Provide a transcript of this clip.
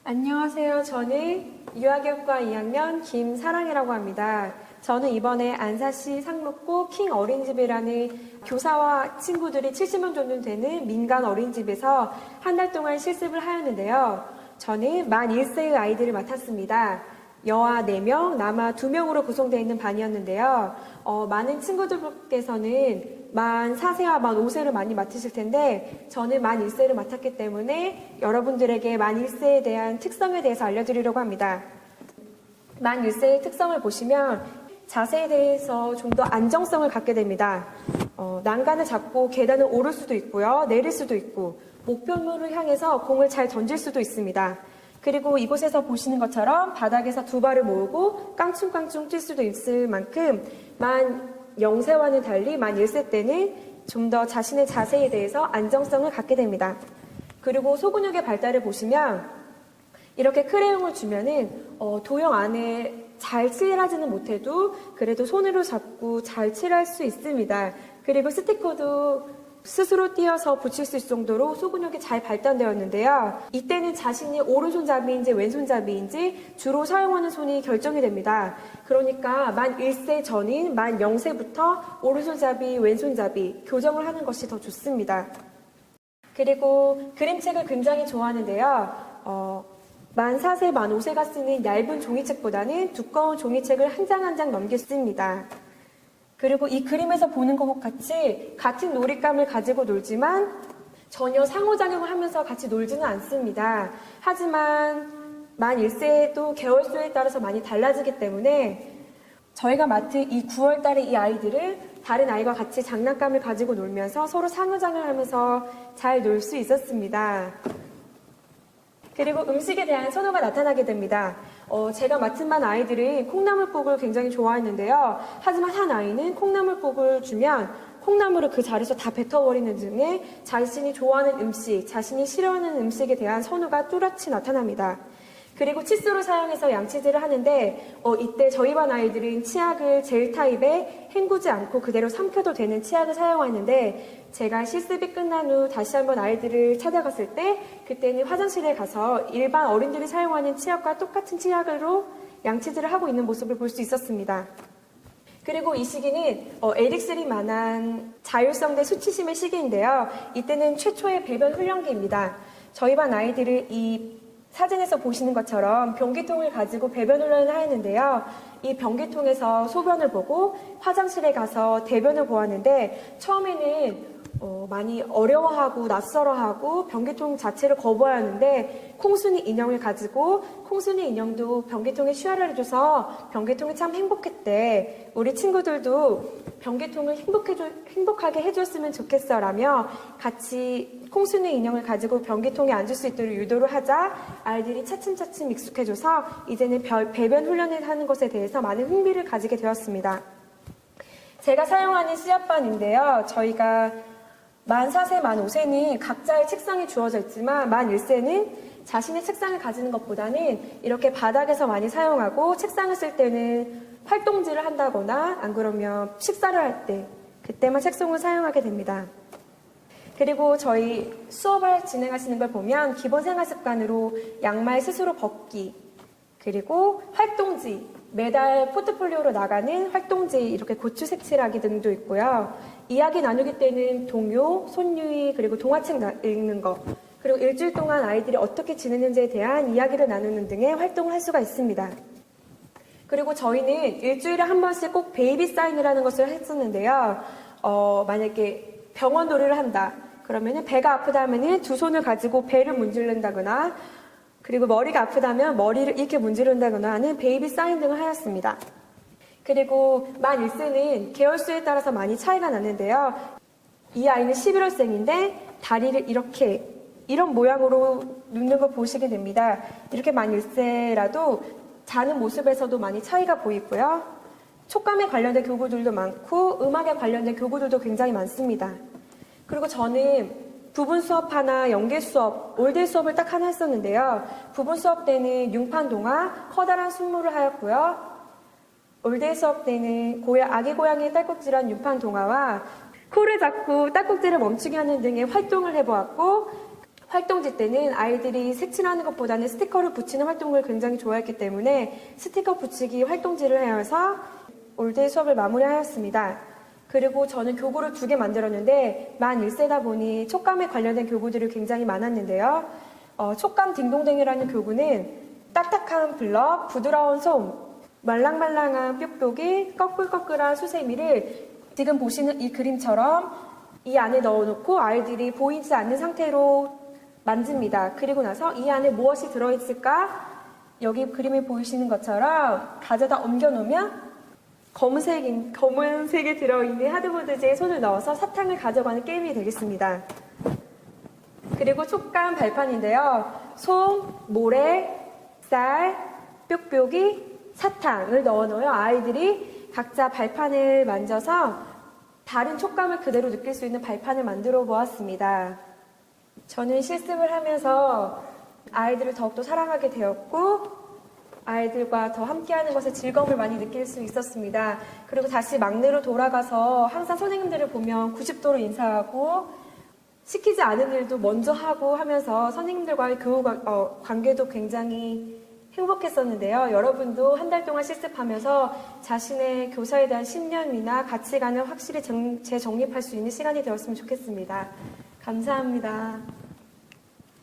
안녕하세요. 저는 유아교육과 2학년 김사랑이라고 합니다. 저는 이번에 안사시 상록구 킹 어린이집이라는 교사와 친구들이 70명 정도 되는 민간 어린이집에서 한 달 동안 실습을 하였는데요. 저는 만 1세의 아이들을 맡았습니다. 여아 4명, 남아 2명으로 구성되어 있는 반이었는데요. 많은 친구들께서는 만 4세와 만 5세를 많이 맡으실 텐데 저는 만 1세를 맡았기 때문에 여러분들에게 만 1세에 대한 특성에 대해서 알려드리려고 합니다. 만 1세의 특성을 보시면 자세에 대해서 좀 더 안정성을 갖게 됩니다. 난간을 잡고 계단을 오를 수도 있고요. 내릴 수도 있고 목표물을 향해서 공을 잘 던질 수도 있습니다. 그리고 이곳에서 보시는 것처럼 바닥에서 두 발을 모으고 깡충깡충 뛸 수도 있을 만큼 만 0세와는 달리 만 1세 때는 좀 더 자신의 자세에 대해서 안정성을 갖게 됩니다. 그리고 소근육의 발달을 보시면 이렇게 크레용을 주면은 도형 안에 잘 칠하지는 못해도 그래도 손으로 잡고 잘 칠할 수 있습니다. 그리고 스티커도 스스로 띄어서 붙일 수 있을 정도로 소근육이 잘 발달되었는데요. 이때는 자신이 오른손잡이인지 왼손잡이인지 주로 사용하는 손이 결정이 됩니다. 그러니까 만 1세 전인 만 0세부터 오른손잡이, 왼손잡이 교정을 하는 것이 더 좋습니다. 그리고 그림책을 굉장히 좋아하는데요. 만 4세, 만 5세가 쓰는 얇은 종이책보다는 두꺼운 종이책을 한 장 한 장 넘게 씁니다. 그리고 이 그림에서 보는 것 같이 같은 놀잇감을 가지고 놀지만 전혀 상호작용을 하면서 같이 놀지는 않습니다. 하지만 만 1세도 개월수에 따라서 많이 달라지기 때문에 저희가 맡은 이 9월 달에 이 아이들을 다른 아이와 같이 장난감을 가지고 놀면서 서로 상호작용을 하면서 잘 놀 수 있었습니다. 그리고 음식에 대한 선호가 나타나게 됩니다. 제가 맡은 반 아이들은 콩나물국을 굉장히 좋아했는데요. 하지만 한 아이는 콩나물국을 주면 콩나물을 그 자리에서 다 뱉어버리는 등의 자신이 좋아하는 음식, 자신이 싫어하는 음식에 대한 선호가 뚜렷이 나타납니다. 그리고 칫솔을 사용해서 양치질을 하는데 이때 저희 반 아이들은 치약을 젤 타입에 헹구지 않고 그대로 삼켜도 되는 치약을 사용하는데 제가 실습이 끝난 후 다시 한번 아이들을 찾아갔을 때 그때는 화장실에 가서 일반 어른들이 사용하는 치약과 똑같은 치약으로 양치질을 하고 있는 모습을 볼 수 있었습니다. 그리고 이 시기는 에릭슬이 만한 자율성 대 수치심의 시기인데요. 이때는 최초의 배변 훈련기입니다. 저희 반 아이들은 이 사진에서 보시는 것처럼 변기통을 가지고 배변 훈련을 하였는데요. 이 변기통에서 소변을 보고 화장실에 가서 대변을 보았는데 처음에는 많이 어려워하고 낯설어하고 변기통 자체를 거부하였는데 콩순이 인형을 가지고 콩순이 인형도 변기통에 쉬아를 해줘서 변기통이 참 행복했대. 우리 친구들도 변기통을 행복하게 해줬으면 좋겠어 라며 같이 콩순이 인형을 가지고 변기통에 앉을 수 있도록 유도를 하자 아이들이 차츰차츰 익숙해져서 이제는 배변 훈련을 하는 것에 대해서 많은 흥미를 가지게 되었습니다. 제가 사용하는 씨앗반인데요. 저희가 만 4세, 만 5세는 각자의 책상이 주어져 있지만 만 1세는 자신의 책상을 가지는 것보다는 이렇게 바닥에서 많이 사용하고 책상을 쓸 때는 활동질을 한다거나 안 그러면 식사를 할 때 그때만 책송을 사용하게 됩니다. 그리고 저희 수업을 진행하시는 걸 보면 기본 생활습관으로 양말 스스로 벗기 그리고 활동지 매달 포트폴리오로 나가는 활동지 이렇게 고추 색칠하기 등도 있고요. 이야기 나누기 때는 동요, 손유희 그리고 동화책 읽는 거 그리고 일주일 동안 아이들이 어떻게 지내는지에 대한 이야기를 나누는 등의 활동을 할 수가 있습니다. 그리고 저희는 일주일에 한 번씩 꼭 베이비 사인이라는 것을 했었는데요. 만약에 병원 놀이를 한다. 그러면은 배가 아프다 하면은 두 손을 가지고 배를 문지른다거나 그리고 머리가 아프다면 머리를 이렇게 문지른다거나 하는 베이비 사인 등을 하였습니다. 그리고 만 1세는 개월수에 따라서 많이 차이가 나는데요. 이 아이는 11월생인데 다리를 이렇게 이런 모양으로 눕는 걸 보시게 됩니다. 이렇게 만 1세라도 자는 모습에서도 많이 차이가 보이고요. 촉감에 관련된 교구들도 많고 음악에 관련된 교구들도 굉장히 많습니다. 그리고 저는 부분 수업 하나, 연계 수업, 올데이 수업을 딱 하나 했었는데요. 부분 수업 때는 융판 동화, 커다란 순무를 하였고요. 올데이 수업 때는 아기 고양이의 딸꾹질한 융판 동화와 코를 잡고 딸꾹질을 멈추게 하는 등의 활동을 해보았고 활동지 때는 아이들이 색칠하는 것보다는 스티커를 붙이는 활동을 굉장히 좋아했기 때문에 스티커 붙이기 활동지를 해서 올데이 수업을 마무리하였습니다. 그리고 저는 교구를 2개 만들었는데 만 1세다 보니 촉감에 관련된 교구들이 굉장히 많았는데요. 촉감 딩동댕이라는 교구는 딱딱한 블럭, 부드러운 솜, 말랑말랑한 뾱뾱이, 꺼끌꺼끌한 수세미를 지금 보시는 이 그림처럼 이 안에 넣어놓고 아이들이 보이지 않는 상태로 만집니다. 그리고 나서 이 안에 무엇이 들어있을까? 여기 그림에 보이시는 것처럼 가져다 옮겨놓으면 검은색에 들어있는 하드보드지에 손을 넣어서 사탕을 가져가는 게임이 되겠습니다. 그리고 촉감 발판인데요. 솜, 모래, 쌀, 뾱뾱이, 사탕을 넣어놓으면 아이들이 각자 발판을 만져서 다른 촉감을 그대로 느낄 수 있는 발판을 만들어 보았습니다. 저는 실습을 하면서 아이들을 더욱더 사랑하게 되었고 아이들과 더 함께하는 것에 즐거움을 많이 느낄 수 있었습니다. 그리고 다시 막내로 돌아가서 항상 선생님들을 보면 90도로 인사하고 시키지 않은 일도 먼저 하고 하면서 선생님들과의 교우 관계도 굉장히 행복했었는데요. 여러분도 한 달 동안 실습하면서 자신의 교사에 대한 신념이나 가치관을 확실히 재정립할 수 있는 시간이 되었으면 좋겠습니다. 감사합니다.